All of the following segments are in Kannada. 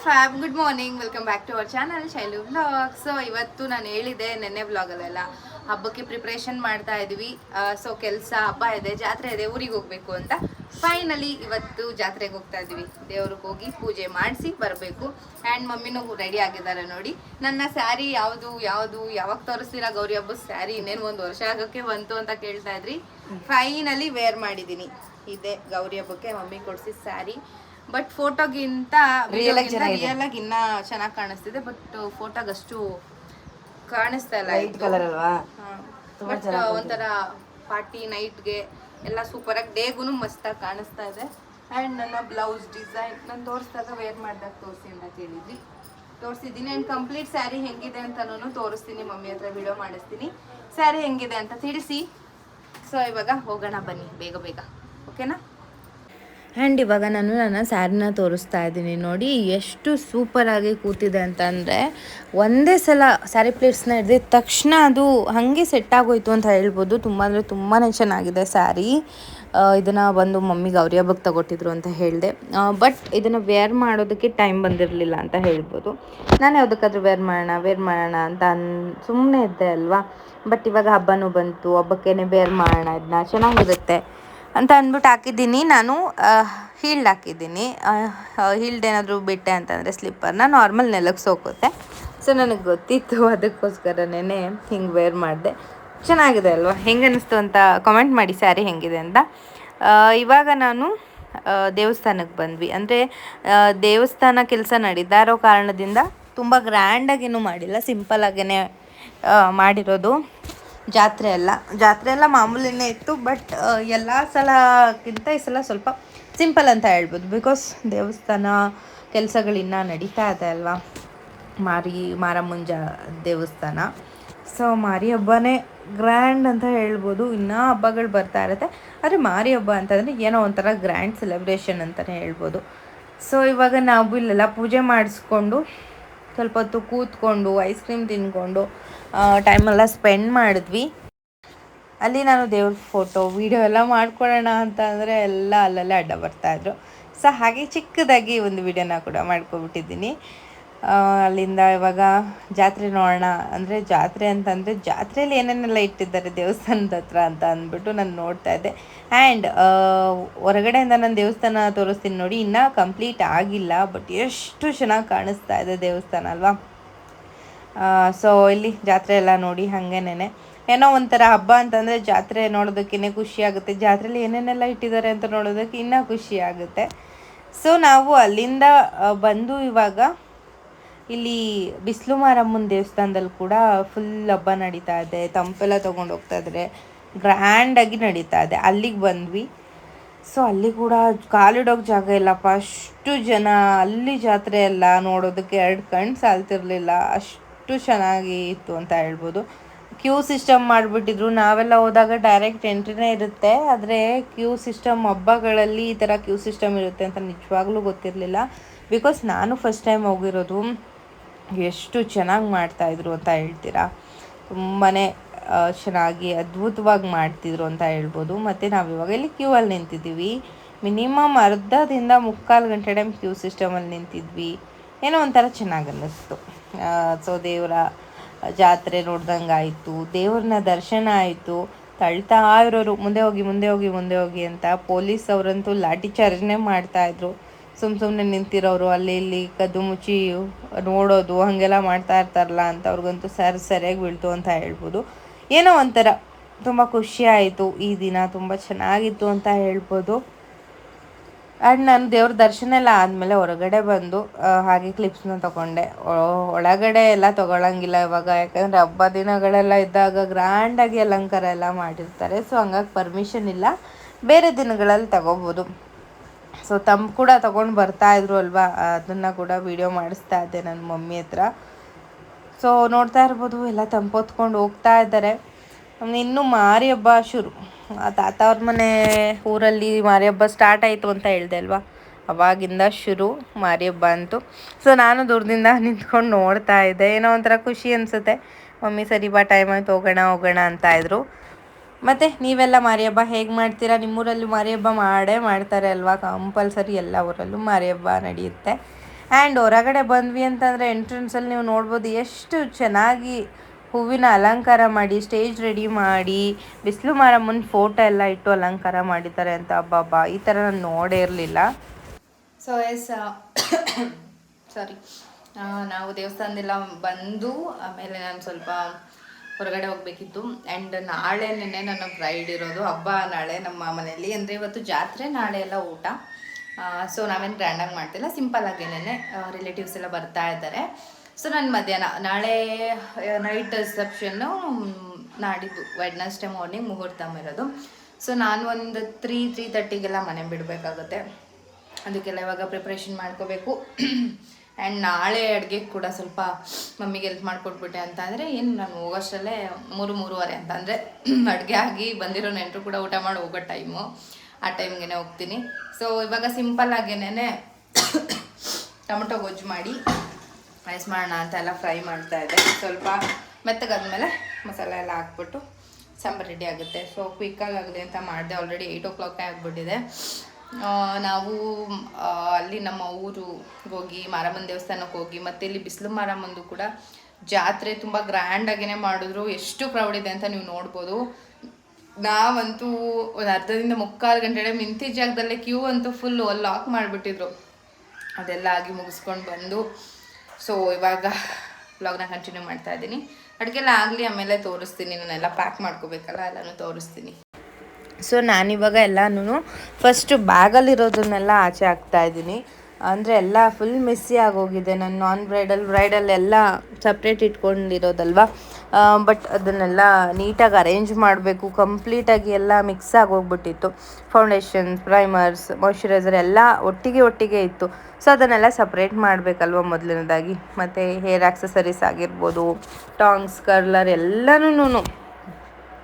Fab good morning, welcome back to our channel Shailu vlog. So ಇವತ್ತು ನಾನು ಹೇಳಿದೆ ನೆನ್ನೆ ವ್ಲಾಗಲ್ಲೆಲ್ಲ ಹಬ್ಬಕ್ಕೆ ಪ್ರಿಪ್ರೇಷನ್ ಮಾಡ್ತಾ ಇದ್ವಿ. ಸೊ ಕೆಲಸ ಹಬ್ಬ ಇದೆ, ಜಾತ್ರೆ ಇದೆ, ಊರಿಗೆ ಹೋಗ್ಬೇಕು ಅಂತ ಫೈನಲಿ ಇವತ್ತು ಜಾತ್ರೆಗೆ ಹೋಗ್ತಾ ಇದ್ವಿ. ದೇವ್ರಿಗೆ ಹೋಗಿ ಪೂಜೆ ಮಾಡಿಸಿ ಬರಬೇಕು. ಆ್ಯಂಡ್ ಮಮ್ಮಿನೂ ರೆಡಿ ಆಗಿದ್ದಾರೆ ನೋಡಿ. ನನ್ನ ಸ್ಯಾರಿ ಯಾವಾಗ ತೋರಿಸ್ತೀರಾ ಗೌರಿ ಹಬ್ಬದ ಸ್ಯಾರಿ? ಇನ್ನೇನು 1 ವರ್ಷ ಆಗೋಕ್ಕೆ ಬಂತು ಅಂತ ಕೇಳ್ತಾ ಇದ್ರಿ. ಫೈನಲಿ ವೇರ್ ಮಾಡಿದ್ದೀನಿ. ಇದೆ ಗೌರಿ ಹಬ್ಬಕ್ಕೆ ಮಮ್ಮಿ ಕೊಡಿಸಿ ಸ್ಯಾರಿ. ಬಟ್ ಫೋಟೋಗಿಂತ ರಿಯಲ್ ಆಗಿ ಇನ್ನ ಚೆನ್ನಾಗಿ ಕಾಣಿಸ್ತಿದೆ. ಬಟ್ ಫೋಟೋಗೆ ಅಷ್ಟು ಕಾಣಿಸ್ತಾ ಇಲ್ಲ. ಕಲರ್ ಅಲ್ವಾ? ಬಟ್ ಒಂಥರ ಪಾರ್ಟಿ ನೈಟ್ಗೆ ಎಲ್ಲ ಸೂಪರ್ ಆಗಿ ಡೇಗೂ ಮಸ್ತಾಗಿ ಕಾಣಿಸ್ತಾ ಇದೆ. ಆ್ಯಂಡ್ ನನ್ನ ಬ್ಲೌಸ್ ಡಿಸೈನ್ ನಾನು ತೋರಿಸಿದಾಗ ವೇರ್ ಮಾಡಿದಾಗ ತೋರಿಸಿ ಅಂತ ಕೇಳಿದ್ವಿ, ತೋರಿಸಿದ್ದೀನಿ. ಆ್ಯಂಡ್ ಕಂಪ್ಲೀಟ್ ಸ್ಯಾರಿ ಹೆಂಗಿದೆ ಅಂತನೂ ತೋರಿಸ್ತೀನಿ. ಮಮ್ಮಿ ಹತ್ರ ವಿಡಿಯೋ ಮಾಡಿಸ್ತೀನಿ ಸ್ಯಾರಿ ಹೆಂಗಿದೆ ಅಂತ ತಿಳಿಸಿ. ಸೊ ಇವಾಗ ಹೋಗೋಣ ಬನ್ನಿ ಬೇಗ ಬೇಗ, ಓಕೆನಾ? ಆ್ಯಂಡ್ ಇವಾಗ ನಾನು ನನ್ನ ಸ್ಯಾರಿನ ತೋರಿಸ್ತಾ ಇದ್ದೀನಿ ನೋಡಿ, ಎಷ್ಟು ಸೂಪರಾಗಿ ಕೂತಿದೆ ಅಂತಂದರೆ ಒಂದೇ ಸಲ ಸ್ಯಾರಿ ಪ್ಲೇಟ್ಸ್ನ ಹಿಡಿದ ತಕ್ಷಣ ಅದು ಹಾಗೆ ಸೆಟ್ ಆಗೋಯ್ತು ಅಂತ ಹೇಳ್ಬೋದು. ತುಂಬ ಅಂದರೆ ತುಂಬಾ ಚೆನ್ನಾಗಿದೆ ಸ್ಯಾರಿ. ಇದನ್ನು ಬಂದು ಮಮ್ಮಿ ಗೌರಿ ಹಬ್ಬಕ್ಕೆ ತಗೊಟ್ಟಿದ್ರು ಅಂತ ಹೇಳಿದೆ. ಬಟ್ ಇದನ್ನು ವೇರ್ ಮಾಡೋದಕ್ಕೆ ಟೈಮ್ ಬಂದಿರಲಿಲ್ಲ ಅಂತ ಹೇಳ್ಬೋದು. ನಾನು ಯಾವುದಕ್ಕಾದ್ರೂ ವೇರ್ ಮಾಡೋಣ ಅಂತ ಸುಮ್ಮನೆ ಇದ್ದೆ ಅಲ್ವಾ. ಬಟ್ ಇವಾಗ ಹಬ್ಬನೂ ಬಂತು, ಹಬ್ಬಕ್ಕೇ ವೇರ್ ಮಾಡೋಣ, ಇದನ್ನ ಚೆನ್ನಾಗಿರುತ್ತೆ ಅಂತ ಅಂದ್ಬಿಟ್ಟು ಹಾಕಿದ್ದೀನಿ. ನಾನು ಹೀಲ್ಡ್ ಹಾಕಿದ್ದೀನಿ. ಹೀಲ್ಡ್ ಏನಾದರೂ ಬಿಟ್ಟೆ ಅಂತಂದರೆ ಸ್ಲಿಪ್ಪರ್ನ ನಾರ್ಮಲ್ ನೆಲಕ್ಕೆ ಸೋಕುತ್ತೆ. ಸೊ ನನಗೆ ಗೊತ್ತಿತ್ತು, ಅದಕ್ಕೋಸ್ಕರನೇ ಹಿಂಗೆ ವೇರ್ ಮಾಡಿದೆ. ಚೆನ್ನಾಗಿದೆ ಅಲ್ವಾ? ಹೆಂಗೆ ಅನ್ನಿಸ್ತು ಅಂತ ಕಮೆಂಟ್ ಮಾಡಿ ಸ್ಯಾರಿ ಹೆಂಗಿದೆ ಅಂತ. ಇವಾಗ ನಾನು ದೇವಸ್ಥಾನಕ್ಕೆ ಬಂದ್ವಿ. ಅಂದರೆ ದೇವಸ್ಥಾನ ಕೆಲಸ ನಡೀತಾ ಇರೋ ಕಾರಣದಿಂದ ತುಂಬ ಗ್ರ್ಯಾಂಡಾಗೇನೂ ಮಾಡಿಲ್ಲ, ಸಿಂಪಲ್ಲಾಗೇ ಮಾಡಿರೋದು. ಜಾತ್ರೆ ಎಲ್ಲ ಮಾಮೂಲಿನೇ ಇತ್ತು. ಬಟ್ ಎಲ್ಲ ಸಲಕ್ಕಿಂತ ಈ ಸಲ ಸ್ವಲ್ಪ ಸಿಂಪಲ್ ಅಂತ ಹೇಳ್ಬೋದು. ಬಿಕಾಸ್ ದೇವಸ್ಥಾನ ಕೆಲಸಗಳಿನ್ನ ನಡೀತಾ ಇದೆ ಅಲ್ವಾ. ಮಾರಮ್ಮನ ದೇವಸ್ಥಾನ. ಸೊ ಮಾರಿ ಹಬ್ಬನೇ ಗ್ರ್ಯಾಂಡ್ ಅಂತ ಹೇಳ್ಬೋದು. ಇನ್ನೂ ಹಬ್ಬಗಳು ಬರ್ತಾ ಇರುತ್ತೆ, ಆದರೆ ಮಾರಿ ಹಬ್ಬ ಅಂತಂದರೆ ಏನೋ ಒಂಥರ ಗ್ರ್ಯಾಂಡ್ ಸೆಲೆಬ್ರೇಷನ್ ಅಂತಲೇ ಹೇಳ್ಬೋದು. ಸೊ ಇವಾಗ ನಾವು ಇಲ್ಲೆಲ್ಲ ಪೂಜೆ ಮಾಡಿಸ್ಕೊಂಡು ಸ್ವಲ್ಪ ಹೊತ್ತು ಕೂತ್ಕೊಂಡು ಐಸ್ ಕ್ರೀಮ್ ತಿಂದ್ಕೊಂಡು ಟೈಮೆಲ್ಲ ಸ್ಪೆಂಡ್ ಮಾಡಿದ್ವಿ. ಅಲ್ಲಿ ನಾನು ದೇವ್ರ ಫೋಟೋ ವೀಡಿಯೋ ಎಲ್ಲ ಮಾಡ್ಕೊಳ್ಳೋಣ ಅಂತ ಅಂದರೆ ಎಲ್ಲ ಅಲ್ಲಲ್ಲೇ ಅಡ್ಡ ಬರ್ತಾಯಿದ್ರು. ಸೊ ಹಾಗೆ ಚಿಕ್ಕದಾಗಿ ಒಂದು ವೀಡಿಯೋನ ಕೂಡ ಮಾಡ್ಕೊಬಿಟ್ಟಿದ್ದೀನಿ. ಅಲ್ಲಿಂದ ಇವಾಗ ಜಾತ್ರೆ ನೋಡೋಣ ಅಂದರೆ ಜಾತ್ರೆಯಲ್ಲಿ ಏನೇನೆಲ್ಲ ಇಟ್ಟಿದ್ದಾರೆ ದೇವಸ್ಥಾನದ ಹತ್ರ ಅಂತ ಅಂದ್ಬಿಟ್ಟು ನಾನು ನೋಡ್ತಾ ಇದ್ದೆ. ಆ್ಯಂಡ್ ಹೊರಗಡೆಯಿಂದ ನಾನು ದೇವಸ್ಥಾನ ತೋರಿಸ್ತೀನಿ ನೋಡಿ, ಇನ್ನೂ ಕಂಪ್ಲೀಟ್ ಆಗಿಲ್ಲ. ಬಟ್ ಎಷ್ಟು ಚೆನ್ನಾಗಿ ಕಾಣಿಸ್ತಾ ಇದೆ ದೇವಸ್ಥಾನ ಅಲ್ವಾ. ಸೊ ಇಲ್ಲಿ ಜಾತ್ರೆ ಎಲ್ಲ ನೋಡಿ ಹಾಗೇನೆ ಏನೋ ಒಂಥರ ಹಬ್ಬ ಅಂತಂದರೆ ಜಾತ್ರೆ ನೋಡೋದಕ್ಕೇ ಖುಷಿ ಆಗುತ್ತೆ. ಜಾತ್ರೆಯಲ್ಲಿ ಏನೇನೆಲ್ಲ ಇಟ್ಟಿದ್ದಾರೆ ಅಂತ ನೋಡೋದಕ್ಕೆ ಇನ್ನೂ ಖುಷಿ ಆಗುತ್ತೆ. ಸೊ ನಾವು ಅಲ್ಲಿಂದ ಬಂದು ಇವಾಗ ಇಲ್ಲಿ ಬಿಸಿಲು ಮಾರಮ್ಮನ ದೇವಸ್ಥಾನದಲ್ಲಿ ಕೂಡ ಫುಲ್ ಹಬ್ಬ ನಡೀತಾ ಇದೆ. ತಂಪೆಲ್ಲ ತೊಗೊಂಡು ಹೋಗ್ತಾ ಇದ್ದಾರೆ, ಗ್ರ್ಯಾಂಡಾಗಿ ನಡೀತಾ ಇದೆ. ಅಲ್ಲಿಗೆ ಬಂದ್ವಿ. ಸೊ ಅಲ್ಲಿ ಕೂಡ ಕಾಲಿಡೋಕೆ ಜಾಗ ಇಲ್ಲಪ್ಪ, ಅಷ್ಟು ಜನ. ಅಲ್ಲಿ ಜಾತ್ರೆ ಎಲ್ಲ ನೋಡೋದಕ್ಕೆ 2 ಕಣ್ಣು ಸಾಲ್ತಿರಲಿಲ್ಲ, ಅಷ್ಟು ಚೆನ್ನಾಗಿ ಇತ್ತು ಅಂತ ಹೇಳ್ಬೋದು. ಕ್ಯೂ ಸಿಸ್ಟಮ್ ಮಾಡಿಬಿಟ್ಟಿದ್ರು. ನಾವೆಲ್ಲ ಹೋದಾಗ ಡೈರೆಕ್ಟ್ ಎಂಟ್ರಿನೇ ಇರುತ್ತೆ, ಆದರೆ ಕ್ಯೂ ಸಿಸ್ಟಮ್ ಹಬ್ಬಗಳಲ್ಲಿ ಈ ಥರ ಕ್ಯೂ ಸಿಸ್ಟಮ್ ಇರುತ್ತೆ ಅಂತ ನಿಜವಾಗ್ಲೂ ಗೊತ್ತಿರಲಿಲ್ಲ. ಬಿಕಾಸ್ ನಾನು ಫಸ್ಟ್ ಟೈಮ್ ಹೋಗಿರೋದು. ಎಷ್ಟು ಚೆನ್ನಾಗಿ ಮಾಡ್ತಾಯಿದ್ರು ಅಂತ ಹೇಳ್ತೀರಾ, ತುಂಬಾ ಚೆನ್ನಾಗಿ ಅದ್ಭುತವಾಗಿ ಮಾಡ್ತಿದ್ರು ಅಂತ ಹೇಳ್ಬೋದು. ಮತ್ತು ನಾವು ಇವಾಗ ಇಲ್ಲಿ ಕ್ಯೂ ಅಲ್ಲಿ ನಿಂತಿದ್ದೀವಿ. ಮಿನಿಮಮ್ ಅರ್ಧದಿಂದ 3/4 ಗಂಟೆ ಟೈಮ್ ಕ್ಯೂ ಸಿಸ್ಟಮಲ್ಲಿ ನಿಂತಿದ್ವಿ. ಏನೋ ಒಂಥರ ಚೆನ್ನಾಗಿ ಅನ್ನಿಸ್ತು. ಸೊ ದೇವರ ಜಾತ್ರೆ ನೋಡ್ದಂಗೆ ಆಯಿತು, ದೇವ್ರನ್ನ ದರ್ಶನ ಆಯಿತು. ತಳ್ತಾ ಇರೋರು ಮುಂದೆ ಹೋಗಿ ಅಂತ. ಪೊಲೀಸ್ ಅವರಂತೂ ಲಾಠಿ ಚಾರ್ಜ್ನೇ ಮಾಡ್ತಾಯಿದ್ರು. ಸುಮ್ಮನೆ ನಿಂತಿರೋರು ಅಲ್ಲಿ ಇಲ್ಲಿ ಕದ್ದು ಮುಚ್ಚಿ ನೋಡೋದು ಹಾಗೆಲ್ಲ ಮಾಡ್ತಾ ಇರ್ತಾರಲ್ಲ ಅಂತ ಅವ್ರಿಗಂತೂ ಸರಿಯಾಗಿ ಬೀಳ್ತು ಅಂತ ಹೇಳ್ಬೋದು. ಏನೋ ಒಂಥರ ತುಂಬ ಖುಷಿ ಆಯಿತು. ಈ ದಿನ ತುಂಬ ಚೆನ್ನಾಗಿತ್ತು ಅಂತ ಹೇಳ್ಬೋದು. ಆ್ಯಂಡ್ ನಾನು ದೇವ್ರ ದರ್ಶನ ಎಲ್ಲ ಆದಮೇಲೆ ಹೊರಗಡೆ ಬಂದು ಹಾಗೆ ಕ್ಲಿಪ್ಸ್ನ ತೊಗೊಂಡೆ. ಒಳಗಡೆ ಎಲ್ಲ ತೊಗೊಳಂಗಿಲ್ಲ ಇವಾಗ, ಯಾಕಂದರೆ ಹಬ್ಬ ದಿನಗಳೆಲ್ಲ ಇದ್ದಾಗ ಗ್ರ್ಯಾಂಡಾಗಿ ಅಲಂಕಾರ ಎಲ್ಲ ಮಾಡಿರ್ತಾರೆ. ಸೊ ಹಂಗಾಗಿ ಪರ್ಮಿಷನ್ ಇಲ್ಲ, ಬೇರೆ ದಿನಗಳಲ್ಲಿ ತಗೋಬೋದು. ಸೊ ಕೂಡ ತೊಗೊಂಡು ಬರ್ತಾಯಿದ್ರು ಅಲ್ವಾ, ಅದನ್ನು ಕೂಡ ವೀಡಿಯೋ ಮಾಡಿಸ್ತಾ ಇದ್ದೆ ನನ್ನ ಮಮ್ಮಿ ಹತ್ರ. ಸೊ ನೋಡ್ತಾ ಇರ್ಬೋದು, ಎಲ್ಲ ಹೊತ್ಕೊಂಡು ಹೋಗ್ತಾ ಇದ್ದಾರೆ. ಇನ್ನೂ ಮಾರಿ ಹಬ್ಬ ಶುರು. ತಾತ ಅವ್ರ ಮನೆ ಊರಲ್ಲಿ ಮಾರಿ ಹಬ್ಬ ಸ್ಟಾರ್ಟ್ ಆಯಿತು ಅಂತ ಹೇಳಿದೆ ಅಲ್ವಾ, ಅವಾಗಿಂದ ಶುರು ಮಾರಿ ಹಬ್ಬ ಅಂತು. ಸೊ ನಾನು ದೂರದಿಂದ ನಿಂತ್ಕೊಂಡು ನೋಡ್ತಾ ಇದ್ದೆ. ಏನೋ ಒಂಥರ ಖುಷಿ ಅನಿಸುತ್ತೆ. ಮಮ್ಮಿ ಸರಿ ಬಾ, ಟೈಮ್ ಆಯ್ತು, ಹೋಗೋಣ ಅಂತ ಇದ್ರು. ಮತ್ತು ನೀವೆಲ್ಲ ಮಾರಿ ಹಬ್ಬ ಹೇಗೆ ಮಾಡ್ತೀರಾ? ನಿಮ್ಮೂರಲ್ಲಿ ಮಾರಿ ಹಬ್ಬ ಮಾಡೇ ಮಾಡ್ತಾರೆ ಅಲ್ವಾ, ಕಂಪಲ್ಸರಿ ಎಲ್ಲ ಊರಲ್ಲೂ ಮಾರಿ ಹಬ್ಬ ನಡೆಯುತ್ತೆ. ಆ್ಯಂಡ್ ಹೊರಗಡೆ ಬಂದ್ವಿ ಅಂತಂದರೆ ಎಂಟ್ರೆನ್ಸಲ್ಲಿ ನೀವು ನೋಡ್ಬೋದು ಎಷ್ಟು ಚೆನ್ನಾಗಿ ಹೂವಿನ ಅಲಂಕಾರ ಮಾಡಿ ಸ್ಟೇಜ್ ರೆಡಿ ಮಾಡಿ ಬಿಸಿಲು ಮಾರಮ್ಮನ ಫೋಟೋ ಎಲ್ಲ ಇಟ್ಟು ಅಲಂಕಾರ ಮಾಡಿದ್ದಾರೆ ಅಂತ ಅಬ್ಬಬ್ಬಾ ಈ ಥರ ನಾನು ನೋಡೇ ಇರಲಿಲ್ಲ. ಸೊ ಎಸ್ ಸಾರಿ, ನಾವು ದೇವಸ್ಥಾನದೆಲ್ಲ ಬಂದು ಆಮೇಲೆ ನಾನು ಸ್ವಲ್ಪ ಹೊರಗಡೆ ಹೋಗಬೇಕಿತ್ತು. ಆ್ಯಂಡ್ ನಾಳೆನೇ ನನ್ನ ಬ್ರೈಡ್ ಇರೋದು, ಹಬ್ಬ ನಾಳೆ ನಮ್ಮ ಮನೆಯಲ್ಲಿ. ಅಂದರೆ ಇವತ್ತು ಜಾತ್ರೆ, ನಾಳೆ ಎಲ್ಲ ಊಟ. ಸೊ ನಾವೇನು ಗ್ರ್ಯಾಂಡಾಗಿ ಮಾಡ್ತಿಲ್ಲ, ಸಿಂಪಲ್ಲಾಗೇನೆ ರಿಲೇಟಿವ್ಸ್ ಎಲ್ಲ ಬರ್ತಾ ಇದ್ದಾರೆ. ಸೊ ನಾನು ಮಧ್ಯಾಹ್ನ ನಾಳೆ ನೈಟ್ ರಿಸೆಪ್ಷನ್ನು, ನಾಡಿದ್ದು ವೆಡ್ನಸ್ಡೇ ಮಾರ್ನಿಂಗ್ ಮುಹೂರ್ತ ಇರೋದು. ಸೊ ನಾನು ಒಂದು 3:30 ಮನೆ ಬಿಡಬೇಕಾಗುತ್ತೆ. ಅದಕ್ಕೆಲ್ಲ ಇವಾಗ ಪ್ರಿಪ್ರೇಷನ್ ಮಾಡ್ಕೋಬೇಕು. ಆ್ಯಂಡ್ ನಾಳೆ ಅಡುಗೆ ಕೂಡ ಸ್ವಲ್ಪ ಮಮ್ಮಿಗೆ ಹೆಲ್ಪ್ ಮಾಡಿಕೊಟ್ಬಿಟ್ಟೆ ಅಂತ ಅಂದರೆ ಏನು ನಾನು ಹೋಗೋಷ್ಟರಲ್ಲೇ 3-3:30 ಅಂತ ಅಂದರೆ ಅಡುಗೆ ಆಗಿ ಬಂದಿರೋ ನೆಂಟರು ಕೂಡ ಊಟ ಮಾಡಿ ಹೋಗೋ ಟೈಮು, ಆ ಟೈಮ್ಗೆ ಹೋಗ್ತೀನಿ. ಸೊ ಇವಾಗ ಸಿಂಪಲ್ಲಾಗೇನೆ ಟೊಮೊಟೊ ಗೊಜ್ಜು ಮಾಡಿ ರೈಸ್ ಮಾಡೋಣ ಅಂತ ಎಲ್ಲ ಫ್ರೈ ಮಾಡ್ತಾಯಿದ್ದೆ. ಸ್ವಲ್ಪ ಮೆತ್ತಗಾದ್ಮೇಲೆ ಮಸಾಲೆ ಎಲ್ಲ ಹಾಕ್ಬಿಟ್ಟು ಸಾಂಬಾರು ರೆಡಿ ಆಗುತ್ತೆ. ಸೊ ಕ್ವಿಕ್ಕಾಗಿ ಆಗಿದೆ ಅಂತ ಮಾಡಿದೆ. ಆಲ್ರೆಡಿ 8 o'clock ಆಗಿಬಿಟ್ಟಿದೆ. ನಾವು ಅಲ್ಲಿ ನಮ್ಮ ಊರು ಹೋಗಿ ಮಾರಮ್ಮನ ದೇವಸ್ಥಾನಕ್ಕೆ ಹೋಗಿ, ಮತ್ತು ಇಲ್ಲಿ ಬಿಸಿಲು ಮಾರಮ್ಮಂದು ಕೂಡ ಜಾತ್ರೆ ತುಂಬ ಗ್ರ್ಯಾಂಡಾಗೇ ಮಾಡಿದ್ರು. ಎಷ್ಟು ಕ್ರೌಡ್ ಇದೆ ಅಂತ ನೀವು ನೋಡ್ಬೋದು. ನಾವಂತೂ ಒಂದು ಅರ್ಧದಿಂದ 3/4 ಗಂಟೆ ನಿಂತಿದ್ದ ಜಾಗದಲ್ಲೇ ಕ್ಯೂ ಅಂತೂ ಫುಲ್ಲು ಲಾಕ್ ಮಾಡಿಬಿಟ್ಟಿದ್ರು. ಅದೆಲ್ಲ ಆಗಿ ಮುಗಿಸ್ಕೊಂಡು ಬಂದು ಸೊ ಇವಾಗ ವ್ಲಾಗ್ನ ಕಂಟಿನ್ಯೂ ಮಾಡ್ತಾ ಇದ್ದೀನಿ. ಅಡುಗೆಲ್ಲ ಆಗಲಿ, ಆಮೇಲೆ ತೋರಿಸ್ತೀನಿ. ನಾನೆಲ್ಲ ಪ್ಯಾಕ್ ಮಾಡ್ಕೋಬೇಕಲ್ಲ, ಎಲ್ಲನೂ ತೋರಿಸ್ತೀನಿ. ಸೊ ನಾನಿವಾಗ ಎಲ್ಲನೂ ಫಸ್ಟು ಬ್ಯಾಗಲ್ಲಿರೋದನ್ನೆಲ್ಲ ಆಚೆ ಹಾಕ್ತಾಯಿದ್ದೀನಿ. ಅಂದರೆ ಎಲ್ಲ ಫುಲ್ ಮೆಸ್ಸಿ ಆಗೋಗಿದೆ. ನಾನು ನಾನ್ ಬ್ರೈಡಲ್ ಎಲ್ಲ ಸಪ್ರೇಟ್ ಇಟ್ಕೊಂಡಿರೋದಲ್ವ, ಬಟ್ ಅದನ್ನೆಲ್ಲ ನೀಟಾಗಿ ಅರೇಂಜ್ ಮಾಡಬೇಕು. ಕಂಪ್ಲೀಟಾಗಿ ಎಲ್ಲ ಮಿಕ್ಸ್ ಆಗೋಗ್ಬಿಟ್ಟಿತ್ತು. ಫೌಂಡೇಶನ್ಸ್, ಪ್ರೈಮರ್ಸ್, ಮಾಯ್ಶ್ಚರೈಸರ್ ಎಲ್ಲ ಒಟ್ಟಿಗೆ ಇತ್ತು. ಸೊ ಅದನ್ನೆಲ್ಲ ಸಪ್ರೇಟ್ ಮಾಡಬೇಕಲ್ವ ಮೊದಲನೇದಾಗಿ. ಮತ್ತು ಹೇರ್ ಆಕ್ಸೆಸರೀಸ್ ಆಗಿರ್ಬೋದು, ಟಾಂಗ್ಸ್, ಕರ್ಲರ್ ಎಲ್ಲನೂ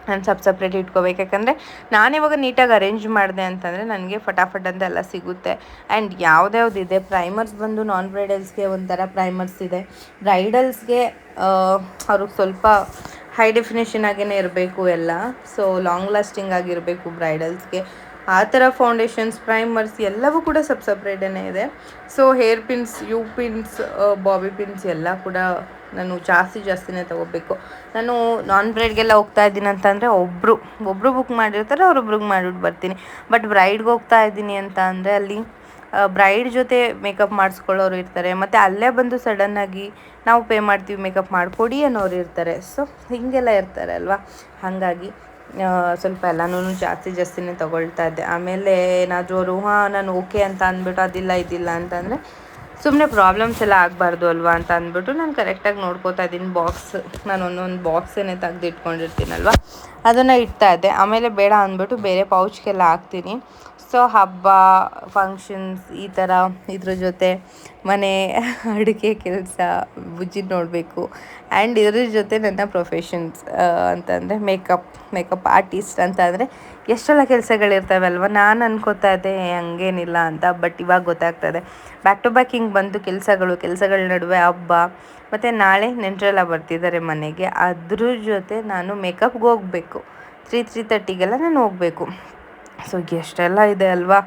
ನಾನು ಸಪ್ರೇಟ್ ಇಟ್ಕೋಬೇಕು. ಯಾಕಂದರೆ ನಾನಿವಾಗ ನೀಟಾಗಿ ಅರೇಂಜ್ ಮಾಡಿದೆ ಅಂತಂದರೆ ನನಗೆ ಫಟಾಫಟ್ ಅಂತ ಎಲ್ಲ ಸಿಗುತ್ತೆ. ಆ್ಯಂಡ್ ಯಾವುದ್ಯಾವುದಿದೆ, ಪ್ರೈಮರ್ಸ್ ಬಂದು ನಾನ್ ಬ್ರೈಡಲ್ಸ್ಗೆ ಒಂಥರ ಪ್ರೈಮರ್ಸ್ ಇದೆ, ಬ್ರೈಡಲ್ಸ್ಗೆ ಅವ್ರಿಗೆ ಸ್ವಲ್ಪ ಹೈ ಡೆಫಿನೇಷನ್ ಆಗೇ ಇರಬೇಕು ಎಲ್ಲ. ಸೊ ಲಾಂಗ್ ಲಾಸ್ಟಿಂಗ್ ಆಗಿರಬೇಕು ಬ್ರೈಡಲ್ಸ್ಗೆ. ಆ ಥರ ಫೌಂಡೇಶನ್ಸ್, ಪ್ರೈಮರ್ಸ್ ಎಲ್ಲವೂ ಕೂಡ ಸಪ್ರೇಟೇ ಇದೆ. So hair pins, U pins, bobby pins ಎಲ್ಲ ಕೂಡ ನಾನು ಜಾಸ್ತಿನೇ ತೊಗೋಬೇಕು. ನಾನು ನಾನ್ ಬ್ರೈಡ್ಗೆಲ್ಲ ಹೋಗ್ತಾ ಇದ್ದೀನಿ ಅಂತಂದರೆ ಒಬ್ಬರು ಬುಕ್ ಮಾಡಿರ್ತಾರೆ, ಅವರೊಬ್ರಿಗೆ ಮಾಡಿಬಿಟ್ಟು ಬರ್ತೀನಿ. ಬಟ್ ಬ್ರೈಡ್ಗೆ ಹೋಗ್ತಾ ಇದ್ದೀನಿ ಅಂತ ಅಂದರೆ ಅಲ್ಲಿ ಬ್ರೈಡ್ ಜೊತೆ ಮೇಕಪ್ ಮಾಡಿಸ್ಕೊಳ್ಳೋರು ಇರ್ತಾರೆ, ಮತ್ತು ಅಲ್ಲೇ ಬಂದು ಸಡನ್ನಾಗಿ ನಾವು ಪೇ ಮಾಡ್ತೀವಿ ಮೇಕಪ್ ಮಾಡಿಕೊಡಿ ಅನ್ನೋರು ಇರ್ತಾರೆ. ಸೊ ಹೀಗೆಲ್ಲ ಇರ್ತಾರೆ ಅಲ್ವಾ, ಹಾಗಾಗಿ ಸ್ವಲ್ಪ ಎಲ್ಲನೂ ಜಾಸ್ತಿನೇ ತೊಗೊಳ್ತಾ ಇದ್ದೆ. ಆಮೇಲೆ ಏನಾದರೂ ಅವರು ನಾನು ಓಕೆ ಅಂತ ಅಂದ್ಬಿಟ್ಟು ಇದಿಲ್ಲ ಅಂತಂದರೆ ಸುಮ್ಮನೆ ಪ್ರಾಬ್ಲಮ್ಸ್ ಎಲ್ಲ ಆಗಬಾರ್ದು ಅಲ್ವಾ ಅಂತ ಅಂದ್ಬಿಟ್ಟು ನಾನು ಕರೆಕ್ಟಾಗಿ ನೋಡ್ಕೋತಾ ಇದ್ದೀನಿ. ನಾನು ಒಂದೊಂದು ಬಾಕ್ಸನ್ನೇ ತೆಗ್ದು ಇಟ್ಕೊಂಡಿರ್ತೀನಲ್ವ, ಅದನ್ನು ಇಡ್ತಾ ಇದ್ದೆ. ಆಮೇಲೆ ಬೇಡ ಅಂದ್ಬಿಟ್ಟು ಬೇರೆ ಪೌಚ್ಗೆಲ್ಲ ಹಾಕ್ತೀನಿ. ಸೊ ಹಬ್ಬ, ಫಂಕ್ಷನ್ಸ್ ಈ ಥರ ಇದ್ರ ಜೊತೆ ಮನೆ ಅಡುಗೆ ಕೆಲಸ ಬುಜ್ಜಿ ನೋಡಬೇಕು. ಆ್ಯಂಡ್ ಇದ್ರ ಜೊತೆ ನನ್ನ ಪ್ರೊಫೆಷನ್ಸ್ ಅಂತಂದರೆ ಮೇಕಪ್ ಆರ್ಟಿಸ್ಟ್ ಅಂತ ಅಂದರೆ ಎಷ್ಟೆಲ್ಲ ಕೆಲಸಗಳಿರ್ತಾವಲ್ವ. ನಾನು ಅನ್ಕೋತಾ ಇದ್ದೆ ಹಂಗೇನಿಲ್ಲ ಅಂತ, ಬಟ್ ಇವಾಗ ಗೊತ್ತಾಗ್ತದೆ. ಬ್ಯಾಕ್ ಟು ಬ್ಯಾಕ್ ಹಿಂಗೆ ಬಂದು ಕೆಲಸಗಳ ನಡುವೆ ಹಬ್ಬ, ಮತ್ತು ನಾಳೆ ನೆಂಟರೆಲ್ಲ ಬರ್ತಿದ್ದಾರೆ ಮನೆಗೆ. ಅದ್ರ ಜೊತೆ ನಾನು ಮೇಕಪ್ಗೆ ಹೋಗಬೇಕು. 3:30 ನಾನು ಹೋಗಬೇಕು. ಸೊ ಎಷ್ಟೆಲ್ಲ ಇದೆ ಅಲ್ವಾ.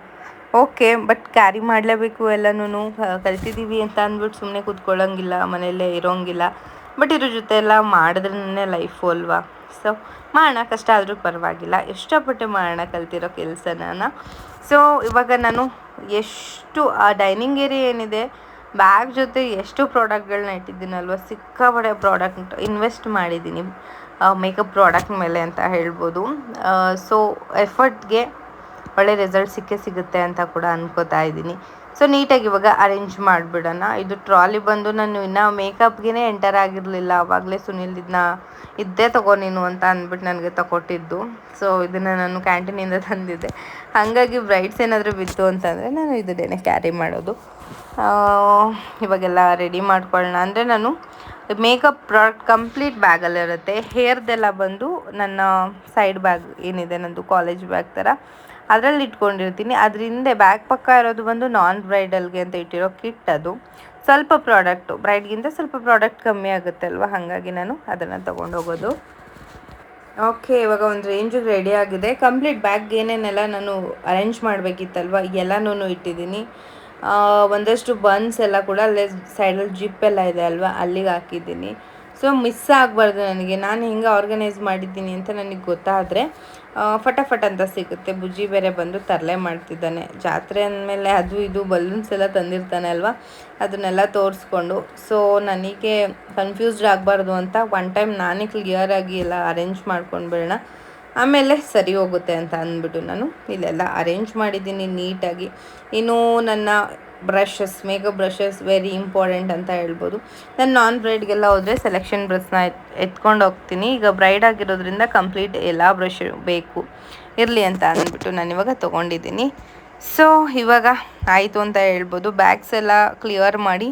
ಓಕೆ, ಬಟ್ ಕ್ಯಾರಿ ಮಾಡಲೇಬೇಕು ಎಲ್ಲನೂ. ಕಲ್ತಿದ್ದೀವಿ ಅಂತ ಅಂದ್ಬಿಟ್ಟು ಸುಮ್ಮನೆ ಕೂತ್ಕೊಳ್ಳೋಂಗಿಲ್ಲ, ಮನೆಯಲ್ಲೇ ಇರೋಂಗಿಲ್ಲ. ಬಟ್ ಇದ್ರ ಜೊತೆ ಎಲ್ಲ ಮಾಡಿದ್ರೇ ಲೈಫು ಅಲ್ವಾ. ಸೊ ಮಾಡೋಣ, ಕಷ್ಟ ಆದರೂ ಪರವಾಗಿಲ್ಲ, ಇಷ್ಟಪಟ್ಟು ಮಾಡೋಣ ಕಲ್ತಿರೋ ಕೆಲಸನ. ಸೊ ಇವಾಗ ನಾನು ಎಷ್ಟು ಆ ಡೈನಿಂಗ್ ಏರಿಯಾ ಏನಿದೆ, ಬ್ಯಾಗ್ ಜೊತೆ ಎಷ್ಟು ಪ್ರಾಡಕ್ಟ್ಗಳನ್ನ ಇಟ್ಟಿದ್ದೀನಲ್ವ, ಸಿಕ್ಕಾಪಟ್ಟೆ ಪ್ರಾಡಕ್ಟ್ ಇನ್ವೆಸ್ಟ್ ಮಾಡಿದ್ದೀನಿ ಮೇಕಪ್ ಪ್ರಾಡಕ್ಟ್ ಮೇಲೆ ಅಂತ ಹೇಳ್ಬೋದು. ಸೊ ಎಫರ್ಟ್ಗೆ ಒಳ್ಳೆ ರಿಸಲ್ಟ್ ಸಿಗುತ್ತೆ ಅಂತ ಕೂಡ ಅನ್ಕೋತಾ ಇದ್ದೀನಿ. ಸೊ ನೀಟಾಗಿ ಇವಾಗ ಅರೇಂಜ್ ಮಾಡಿಬಿಡೋಣ. ಇದು ಟ್ರಾಲಿ ಬಂದು ನಾನು ಇನ್ನೂ ಮೇಕಪ್ಗೆ ಎಂಟರ್ ಆಗಿರಲಿಲ್ಲ. ಆವಾಗಲೇ ಸುನಿಲ್ ಇದ್ದೇ ತಗೋ ನೀನು ಅಂತ ಅಂದ್ಬಿಟ್ಟು ನನಗೆ ತಗೊಟ್ಟಿದ್ದು. ಸೊ ಇದನ್ನು ನಾನು ಕ್ಯಾಂಟೀನಿಂದ ತಂದಿದ್ದೆ. ಹಾಗಾಗಿ ಬ್ರೈಡ್ಸ್ ಏನಾದರೂ ಬಿತ್ತು ಅಂತಂದರೆ ನಾನು ಇದನ್ನೇ ಕ್ಯಾರಿ ಮಾಡೋದು. ಇವಾಗೆಲ್ಲ ರೆಡಿ ಮಾಡ್ಕೊಳ್ಳೋಣ ಅಂದರೆ ನಾನು ಮೇಕಪ್ ಪ್ರಾಡಕ್ಟ್ ಕಂಪ್ಲೀಟ್ ಬ್ಯಾಗಲ್ಲಿರುತ್ತೆ. ಹೇರ್ದೆಲ್ಲ ಬಂದು ನನ್ನ ಸೈಡ್ ಬ್ಯಾಗ್ ಏನಿದೆ, ನಂದು ಕಾಲೇಜ್ ಬ್ಯಾಗ್ ಥರ, ಅದರಲ್ಲಿ ಇಟ್ಕೊಂಡಿರ್ತೀನಿ. ಅದ್ರ ಹಿಂದೆ ಬ್ಯಾಗ್ ಪಕ್ಕ ಇರೋದು ಬಂದು ನಾನ್ ಬ್ರೈಡಲ್ಗೆ ಅಂತ ಇಟ್ಟಿರೋ ಕಿಟ್. ಅದು ಸ್ವಲ್ಪ ಪ್ರಾಡಕ್ಟು, ಬ್ರೈಡ್ಗಿಂತ ಸ್ವಲ್ಪ ಪ್ರಾಡಕ್ಟ್ ಕಮ್ಮಿ ಆಗುತ್ತೆ ಅಲ್ವ, ಹಾಗಾಗಿ ನಾನು ಅದನ್ನು ತೊಗೊಂಡೋಗೋದು. ಓಕೆ, ಇವಾಗ ಒಂದು ರೇಂಜಿಗೆ ರೆಡಿ ಆಗಿದೆ. ಕಂಪ್ಲೀಟ್ ಬ್ಯಾಗ್ ಏನೇನೆಲ್ಲ ನಾನು ಅರೇಂಜ್ ಮಾಡಬೇಕಿತ್ತಲ್ವ ಎಲ್ಲನೂ ಇಟ್ಟಿದ್ದೀನಿ. ಒಂದಷ್ಟು ಬನ್ಸ್ ಎಲ್ಲ ಕೂಡ ಅಲ್ಲೇ ಸೈಡಲ್ಲಿ ಜಿಪ್ ಎಲ್ಲ ಇದೆ ಅಲ್ವಾ, ಅಲ್ಲಿಗೆ ಹಾಕಿದ್ದೀನಿ. ಸೊ ಮಿಸ್ ಆಗಬಾರ್ದು ನನಗೆ, ನಾನು ಹೆಂಗೆ ಆರ್ಗನೈಸ್ ಮಾಡಿದ್ದೀನಿ ಅಂತ ನನಗೆ ಗೊತ್ತಾದರೆ ಫಟಾಫಟ್ ಅಂತ ಸಿಗುತ್ತೆ. ಬುಜ್ಜಿ ಬೇರೆ ಬಂದು ತರಲೆ ಮಾಡ್ತಿದ್ದಾನೆ. ಜಾತ್ರೆ ಅಂದಮೇಲೆ ಅದು ಇದು ಬಲೂನ್ಸ್ ಎಲ್ಲ ತಂದಿರ್ತಾನೆ ಅಲ್ವಾ, ಅದನ್ನೆಲ್ಲ ತೋರಿಸ್ಕೊಂಡು. ಸೊ ನನಗೆ ಕನ್ಫ್ಯೂಸ್ಡ್ ಆಗಬಾರ್ದು ಅಂತ ಒನ್ ಟೈಮ್ ನಾನೇ ಕ್ಲಿಯರಾಗಿ ಎಲ್ಲ ಅರೇಂಜ್ ಮಾಡ್ಕೊಂಡು ಬಿಡೋಣ, ಆಮೇಲೆ ಸರಿ ಹೋಗುತ್ತೆ ಅಂತ ಅಂದ್ಬಿಟ್ಟು ನಾನು ಇಲ್ಲೆಲ್ಲ ಅರೇಂಜ್ ಮಾಡಿದ್ದೀನಿ ನೀಟಾಗಿ. ಇನ್ನು ನನ್ನ brushes, makeup brushes very important ಅಂತ ಹೇಳ್ಬೋದು. ನಾನು ನಾನ್ ಬ್ರೈಡ್ಗೆಲ್ಲ ಹೋದರೆ ಸೆಲೆಕ್ಷನ್ ಬ್ರಷ್ನ ಎತ್ಕೊಂಡು ಹೋಗ್ತೀನಿ. ಈಗ ಬ್ರೈಡ್ ಆಗಿರೋದ್ರಿಂದ ಕಂಪ್ಲೀಟ್ ಎಲ್ಲ ಬ್ರಷ್ ಬೇಕು ಇರಲಿ ಅಂತ ಅಂದ್ಬಿಟ್ಟು ನಾನು ಇವಾಗ ತೊಗೊಂಡಿದ್ದೀನಿ. ಸೊ ಇವಾಗ ಆಯಿತು ಅಂತ ಹೇಳ್ಬೋದು. ಬ್ಯಾಗ್ಸ್ ಎಲ್ಲ ಕ್ಲಿಯರ್ ಮಾಡಿ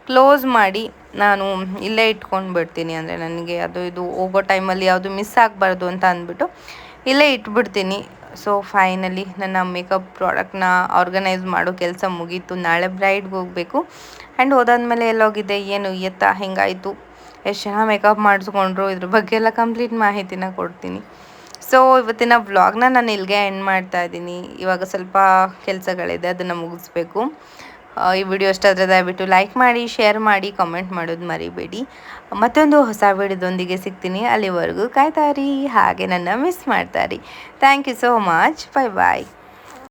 ಕ್ಲೋಸ್ ಮಾಡಿ ನಾನು ಇಲ್ಲೇ ಇಟ್ಕೊಂಡು ಬಿಡ್ತೀನಿ. ಅಂದರೆ ನನಗೆ ಅದು ಇದು ಹೋಗೋ ಟೈಮಲ್ಲಿ ಯಾವುದು ಮಿಸ್ ಆಗಬಾರ್ದು ಅಂತ ಅಂದ್ಬಿಟ್ಟು ಇಲ್ಲೇ ಇಟ್ಬಿಡ್ತೀನಿ. ಸೊ ಫೈನಲಿ ನನ್ನ ಮೇಕಪ್ ಪ್ರಾಡಕ್ಟ್ನ ಆರ್ಗನೈಸ್ ಮಾಡೋ ಕೆಲಸ ಮುಗೀತು. ನಾಳೆ ಬ್ರೈಡ್ಗೆ ಹೋಗಬೇಕು. ಆ್ಯಂಡ್ ಹೋದಾದ್ಮೇಲೆ ಎಲ್ಲೋಗಿದೆ, ಏನು ಎತ್ತ, ಹೆಂಗಾಯಿತು, ಎಷ್ಟು ಜನ ಮೇಕಪ್ ಮಾಡಿಸ್ಕೊಂಡ್ರು, ಇದ್ರ ಬಗ್ಗೆ ಎಲ್ಲ ಕಂಪ್ಲೀಟ್ ಮಾಹಿತಿನ ಕೊಡ್ತೀನಿ. ಸೊ ಇವತ್ತಿನ ವ್ಲಾಗ್ನ ನಾನು ಇಲ್ಲಿಗೆ ಎಂಡ್ ಮಾಡ್ತಾ ಇದ್ದೀನಿ. ಇವಾಗ ಸ್ವಲ್ಪ ಕೆಲಸಗಳಿದೆ, ಅದನ್ನು ಮುಗಿಸ್ಬೇಕು. ಈ ವಿಡಿಯೋ ಇಷ್ಟ ಆದರೆ ದಯವಿಟ್ಟು ಲೈಕ್ ಮಾಡಿ, ಶೇರ್ ಮಾಡಿ, ಕಮೆಂಟ್ ಮಾಡೋದು ಮರಿಬೇಡಿ. ಮತ್ತೊಂದು ಹೊಸ ವಿಡಿಯೋದೊಂದಿಗೆ ಸಿಗ್ತೀನಿ. ಅಲ್ಲಿವರೆಗೂ ಕಾಯ್ತಾರಿ, ಹಾಗೆ ನನ್ನ ಮಿಸ್ ಮಾಡ್ತಾರಿ. Thank you so much. Bye bye.